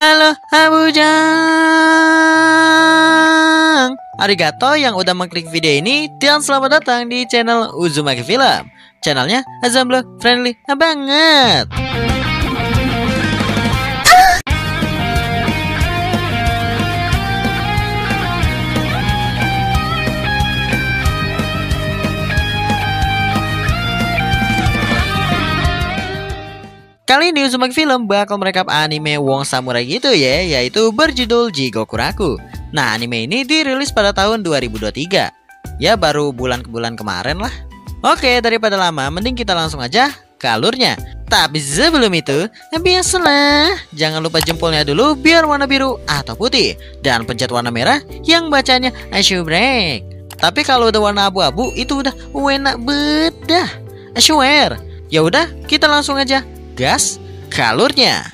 Halo Abujang, arigato yang udah mengklik video ini dan selamat datang di channel Uzumaki Film. Channelnya Azamlo friendly banget. Kali ini Uzumaki Film bakal merekap anime Wong Samurai gitu ya, yaitu berjudul Jigokuraku. Nah, anime ini dirilis pada tahun 2023. Ya, baru bulan kemarin lah. Oke, daripada lama, mending kita langsung aja ke alurnya. Tapi sebelum itu, biasalah, jangan lupa jempolnya dulu biar warna biru atau putih. Dan pencet warna merah yang bacanya Ashubrek. Tapi kalau udah warna abu-abu, itu udah enak bedah. I swear. Ya udah, kita langsung aja gas kalurnya.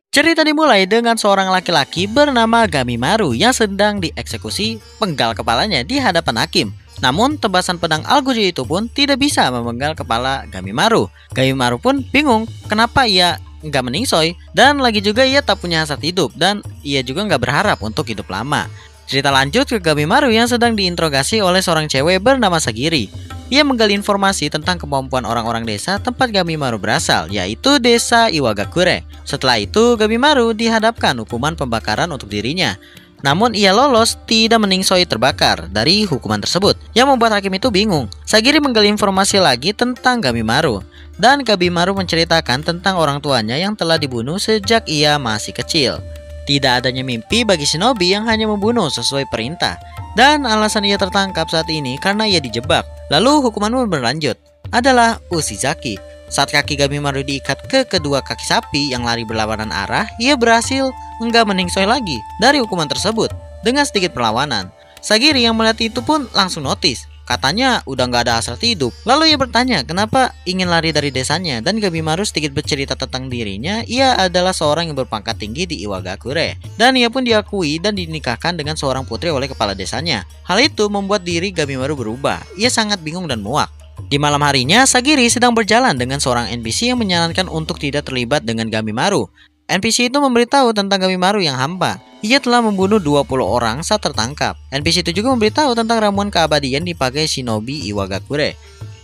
Cerita dimulai dengan seorang laki-laki bernama Gamimaru yang sedang dieksekusi penggal kepalanya di hadapan hakim. Namun tebasan pedang Algojo itu pun tidak bisa memenggal kepala Gamimaru. Gamimaru pun bingung kenapa ia nggak meningsoy, dan lagi juga ia tak punya hasrat hidup dan ia juga nggak berharap untuk hidup lama. Cerita lanjut ke Gamimaru yang sedang diinterogasi oleh seorang cewek bernama Sagiri. Ia menggali informasi tentang kemampuan orang-orang desa tempat Gamimaru berasal, yaitu desa Iwagakure. Setelah itu, Gamimaru dihadapkan hukuman pembakaran untuk dirinya. Namun ia lolos tidak meningsoi terbakar dari hukuman tersebut, yang membuat hakim itu bingung. Sagiri menggali informasi lagi tentang Gamimaru, dan Gamimaru menceritakan tentang orang tuanya yang telah dibunuh sejak ia masih kecil. Tidak adanya mimpi bagi shinobi yang hanya membunuh sesuai perintah. Dan alasan ia tertangkap saat ini karena ia dijebak. Lalu hukuman pun berlanjut. Adalah Ushizaki. Saat kaki Gamimaru diikat ke kedua kaki sapi yang lari berlawanan arah, ia berhasil enggak meningsoy lagi dari hukuman tersebut dengan sedikit perlawanan. Sagiri yang melihat itu pun langsung notice. Katanya udah nggak ada hasrat hidup. Lalu ia bertanya kenapa ingin lari dari desanya, dan Gamimaru sedikit bercerita tentang dirinya. Ia adalah seorang yang berpangkat tinggi di Iwagakure, dan ia pun diakui dan dinikahkan dengan seorang putri oleh kepala desanya. Hal itu membuat diri Gamimaru berubah. Ia sangat bingung dan muak. Di malam harinya, Sagiri sedang berjalan dengan seorang NPC yang menyarankan untuk tidak terlibat dengan Gamimaru. NPC itu memberitahu tentang Gamimaru yang hampa. Ia telah membunuh 20 orang saat tertangkap. NPC itu juga memberitahu tentang ramuan keabadian dipakai shinobi Iwagakure.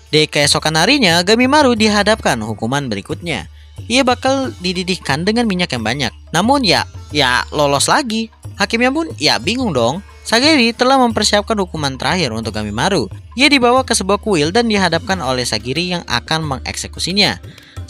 Di keesokan harinya, Gamimaru dihadapkan hukuman berikutnya. Ia bakal dididihkan dengan minyak yang banyak. Namun ya lolos lagi. Hakimnya pun bingung dong. Sagiri telah mempersiapkan hukuman terakhir untuk Gamimaru. Ia dibawa ke sebuah kuil dan dihadapkan oleh Sagiri yang akan mengeksekusinya.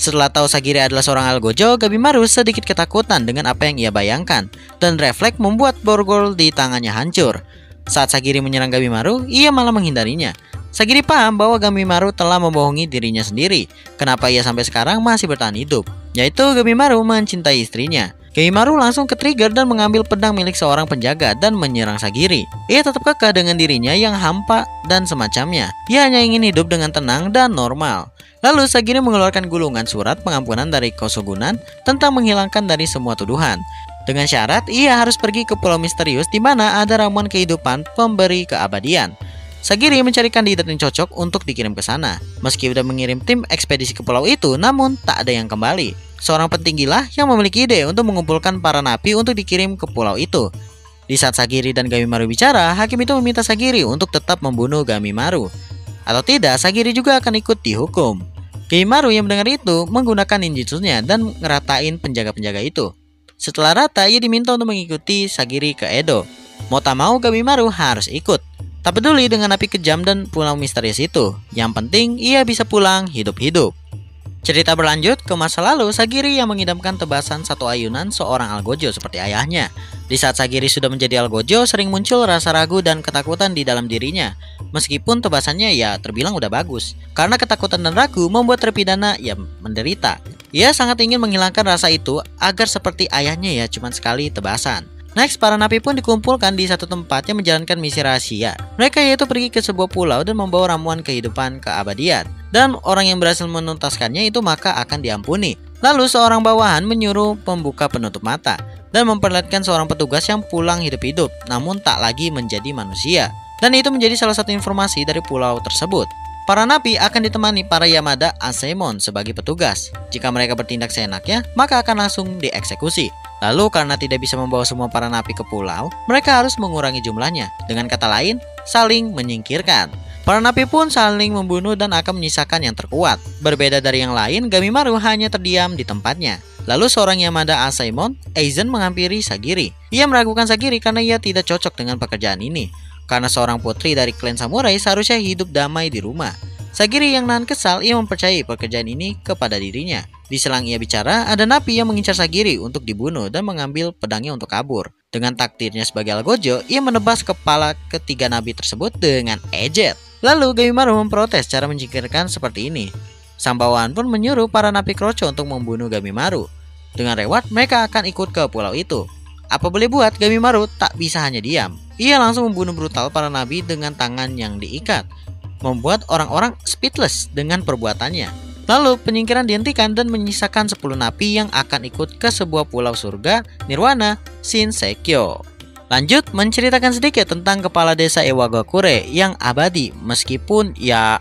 Setelah tahu Sagiri adalah seorang Algojo, Gamimaru sedikit ketakutan dengan apa yang ia bayangkan, dan refleks membuat borgol di tangannya hancur. Saat Sagiri menyerang Gamimaru, ia malah menghindarinya. Sagiri paham bahwa Gamimaru telah membohongi dirinya sendiri. Kenapa ia sampai sekarang masih bertahan hidup? Yaitu Gamimaru mencintai istrinya. Gamimaru langsung ke-trigger dan mengambil pedang milik seorang penjaga dan menyerang Sagiri. Ia tetap kekeh dengan dirinya yang hampa dan semacamnya. Ia hanya ingin hidup dengan tenang dan normal. Lalu Sagiri mengeluarkan gulungan surat pengampunan dari Kosogunan tentang menghilangkan dari semua tuduhan. Dengan syarat ia harus pergi ke pulau misterius di mana ada ramuan kehidupan pemberi keabadian. Sagiri mencari kandidat yang cocok untuk dikirim ke sana. Meski sudah mengirim tim ekspedisi ke pulau itu, namun tak ada yang kembali. Seorang petinggilah yang memiliki ide untuk mengumpulkan para napi untuk dikirim ke pulau itu. Di saat Sagiri dan Gamimaru bicara, hakim itu meminta Sagiri untuk tetap membunuh Gamimaru. Atau tidak, Sagiri juga akan ikut dihukum. Gamimaru yang mendengar itu menggunakan ninjutsunya dan ngeratain penjaga-penjaga itu. Setelah rata, ia diminta untuk mengikuti Sagiri ke Edo. Mau tak mau, Gamimaru harus ikut. Tak peduli dengan api kejam dan pulau misterius itu. Yang penting, ia bisa pulang hidup-hidup. Cerita berlanjut ke masa lalu, Sagiri yang mengidamkan tebasan satu ayunan seorang Algojo seperti ayahnya. Di saat Sagiri sudah menjadi Algojo, sering muncul rasa ragu dan ketakutan di dalam dirinya. Meskipun tebasannya terbilang udah bagus. Karena ketakutan dan ragu membuat terpidana menderita. Ia sangat ingin menghilangkan rasa itu agar seperti ayahnya cuman sekali tebasan. Next, para napi pun dikumpulkan di satu tempat yang menjalankan misi rahasia. Mereka yaitu pergi ke sebuah pulau dan membawa ramuan kehidupan keabadian. Dan orang yang berhasil menuntaskannya itu maka akan diampuni. Lalu seorang bawahan menyuruh pembuka penutup mata dan memperlihatkan seorang petugas yang pulang hidup-hidup, namun tak lagi menjadi manusia. Dan itu menjadi salah satu informasi dari pulau tersebut. Para napi akan ditemani para Yamada Asaemon sebagai petugas. Jika mereka bertindak seenaknya, maka akan langsung dieksekusi. Lalu karena tidak bisa membawa semua para napi ke pulau, mereka harus mengurangi jumlahnya. Dengan kata lain, saling menyingkirkan. Para napi pun saling membunuh dan akan menyisakan yang terkuat. Berbeda dari yang lain, Gamimaru hanya terdiam di tempatnya. Lalu seorang Yamada Asaemon, Aizen, menghampiri Sagiri. Ia meragukan Sagiri karena ia tidak cocok dengan pekerjaan ini. Karena seorang putri dari klan samurai seharusnya hidup damai di rumah. Sagiri yang nahan kesal, ia mempercayai pekerjaan ini kepada dirinya. Di selang ia bicara, ada napi yang mengincar Sagiri untuk dibunuh dan mengambil pedangnya untuk kabur. Dengan takdirnya sebagai Algojo, ia menebas kepala ketiga nabi tersebut dengan ejet. Lalu Gamimaru memprotes cara menyingkirkan seperti ini. Sang bawahan pun menyuruh para napi kroco untuk membunuh Gamimaru. Dengan reward, mereka akan ikut ke pulau itu. Apa boleh buat, Gamimaru tak bisa hanya diam. Ia langsung membunuh brutal para nabi dengan tangan yang diikat, membuat orang-orang speechless dengan perbuatannya. Lalu penyingkiran dihentikan dan menyisakan 10 napi yang akan ikut ke sebuah pulau surga Nirwana Shinseikyo. Lanjut menceritakan sedikit tentang kepala desa Iwagakure yang abadi, meskipun ya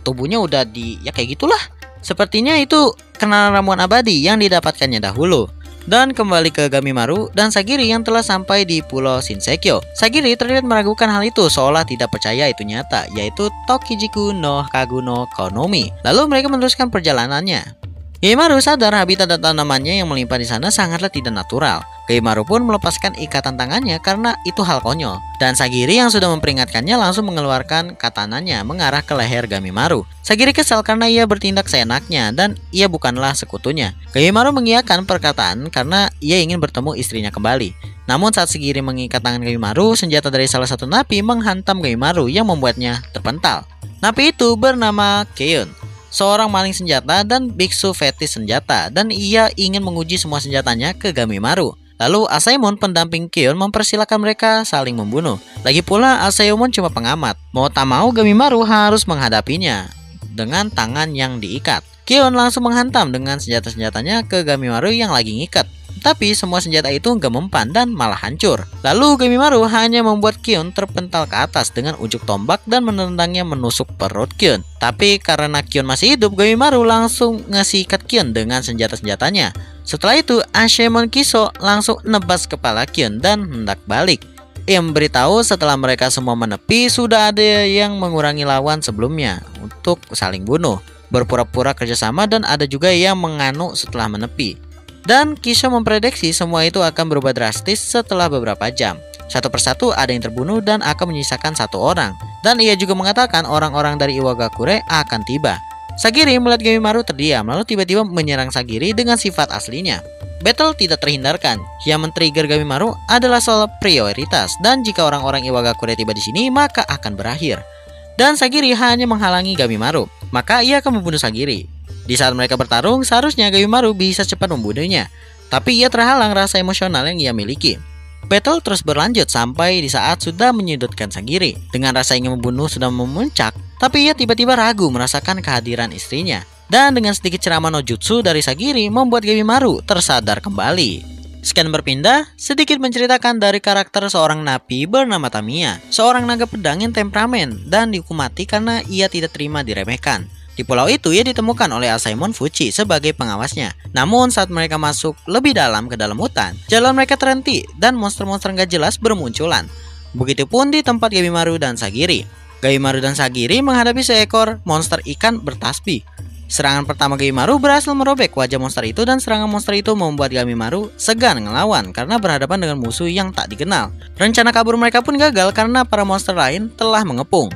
tubuhnya udah kayak gitulah. Sepertinya itu kena ramuan abadi yang didapatkannya dahulu. Dan kembali ke Gamimaru dan Sagiri yang telah sampai di pulau Shinseikyo. Sagiri terlihat meragukan hal itu seolah tidak percaya itu nyata, yaitu Tokijiku no Kagu no Konomi. Lalu mereka meneruskan perjalanannya. Gamimaru sadar habitat dan tanamannya yang melimpah di sana sangatlah tidak natural. Gamimaru pun melepaskan ikatan tangannya karena itu hal konyol. Dan Sagiri yang sudah memperingatkannya langsung mengeluarkan katananya mengarah ke leher Gamimaru. Sagiri kesal karena ia bertindak seenaknya dan ia bukanlah sekutunya. Gamimaru mengiyakan perkataan karena ia ingin bertemu istrinya kembali. Namun saat Sagiri mengikat tangan Gamimaru, senjata dari salah satu napi menghantam Gamimaru yang membuatnya terpental. Napi itu bernama Keun, seorang maling senjata dan biksu fetis senjata, dan ia ingin menguji semua senjatanya ke Gamimaru. Lalu Asaemon pendamping Keun mempersilahkan mereka saling membunuh. Lagi pula Asaemon cuma pengamat. Mau tak mau Gamimaru harus menghadapinya dengan tangan yang diikat. Keun langsung menghantam dengan senjata-senjatanya ke Gamimaru yang lagi ngikat. Tapi semua senjata itu gak mempan dan malah hancur. Lalu Gamimaru hanya membuat Keun terpental ke atas dengan ujung tombak dan menendangnya menusuk perut Keun. Tapi karena Keun masih hidup, Gamimaru langsung ngesikat Keun dengan senjata-senjatanya. Setelah itu Asaemon Kiso langsung nebas kepala Keun dan hendak balik. Ia memberitahu setelah mereka semua menepi, sudah ada yang mengurangi lawan sebelumnya untuk saling bunuh, berpura-pura kerjasama, dan ada juga yang menganuk setelah menepi. Dan Kiso memprediksi semua itu akan berubah drastis setelah beberapa jam. Satu persatu ada yang terbunuh dan akan menyisakan satu orang. Dan ia juga mengatakan orang-orang dari Iwagakure akan tiba. Sagiri melihat Gamimaru terdiam, lalu tiba-tiba menyerang Sagiri dengan sifat aslinya. Battle tidak terhindarkan. Yang men-trigger Gamimaru adalah soal prioritas, dan jika orang-orang Iwagakure tiba di sini, maka akan berakhir. Dan Sagiri hanya menghalangi Gamimaru, maka ia akan membunuh Sagiri. Di saat mereka bertarung, seharusnya Gamimaru bisa cepat membunuhnya, tapi ia terhalang rasa emosional yang ia miliki. Battle terus berlanjut sampai di saat sudah menyudutkan Sagiri. Dengan rasa ingin membunuh sudah memuncak, tapi ia tiba-tiba ragu merasakan kehadiran istrinya. Dan dengan sedikit ceramah no jutsu dari Sagiri membuat Gamimaru tersadar kembali. Scan berpindah, sedikit menceritakan dari karakter seorang napi bernama Tamiya, seorang naga pedang yang temperamen dan dihukum mati karena ia tidak terima diremehkan. Di pulau itu ia ditemukan oleh Asaemon Fuchi sebagai pengawasnya. Namun saat mereka masuk lebih dalam ke dalam hutan, jalan mereka terhenti dan monster-monster gak jelas bermunculan. Begitupun di tempat Gamimaru dan Sagiri. Gamimaru dan Sagiri menghadapi seekor monster ikan bertasbih. Serangan pertama Gamimaru berhasil merobek wajah monster itu, dan serangan monster itu membuat Gamimaru segan ngelawan karena berhadapan dengan musuh yang tak dikenal. Rencana kabur mereka pun gagal karena para monster lain telah mengepung.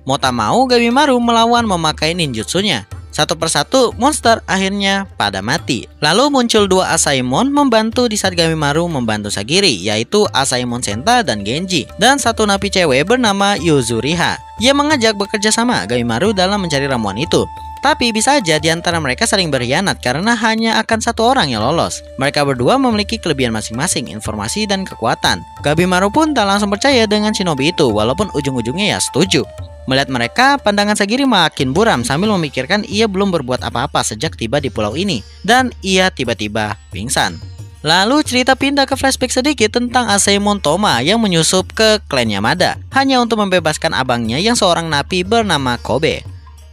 Mau tak mau Gamimaru melawan memakai ninjutsunya. Satu persatu monster akhirnya pada mati. Lalu muncul dua Asaemon membantu di saat Gamimaru membantu Sagiri, yaitu Asaemon Senta dan Genji, dan satu napi cewek bernama Yuzuriha. Ia mengajak bekerja sama Gamimaru dalam mencari ramuan itu. Tapi bisa aja di antara mereka saling berkhianat karena hanya akan satu orang yang lolos. Mereka berdua memiliki kelebihan masing-masing, informasi dan kekuatan. Gamimaru pun tak langsung percaya dengan shinobi itu, walaupun ujung-ujungnya ya setuju. Melihat mereka, pandangan Sagiri makin buram sambil memikirkan ia belum berbuat apa-apa sejak tiba di pulau ini. Dan ia tiba-tiba pingsan. Lalu cerita pindah ke flashback sedikit tentang Asaemon Toma yang menyusup ke klan Yamada hanya untuk membebaskan abangnya yang seorang napi bernama Kobe.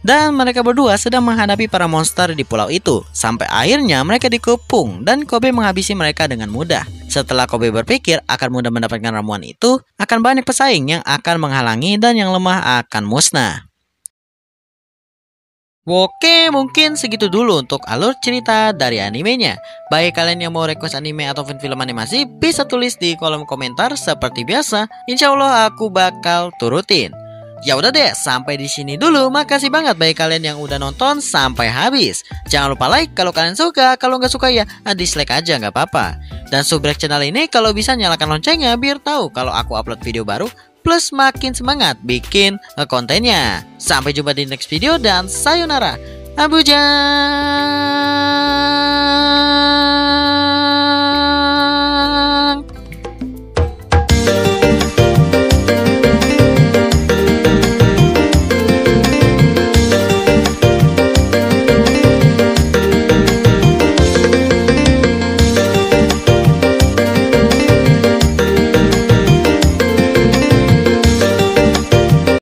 Dan mereka berdua sedang menghadapi para monster di pulau itu. Sampai akhirnya mereka dikepung dan Kobe menghabisi mereka dengan mudah. Setelah Kobe berpikir akan mudah mendapatkan ramuan itu, akan banyak pesaing yang akan menghalangi dan yang lemah akan musnah. Oke, mungkin segitu dulu untuk alur cerita dari animenya. Bagi kalian yang mau request anime atau film animasi, bisa tulis di kolom komentar seperti biasa. Insya Allah aku bakal turutin. Ya udah deh, sampai di sini dulu. Makasih banget bagi kalian yang udah nonton sampai habis. Jangan lupa like kalau kalian suka. Kalau nggak suka ya dislike aja, nggak apa-apa. Dan subscribe channel ini kalau bisa nyalakan loncengnya biar tahu kalau aku upload video baru. Plus makin semangat bikin kontennya. Sampai jumpa di next video dan sayonara. Abuja.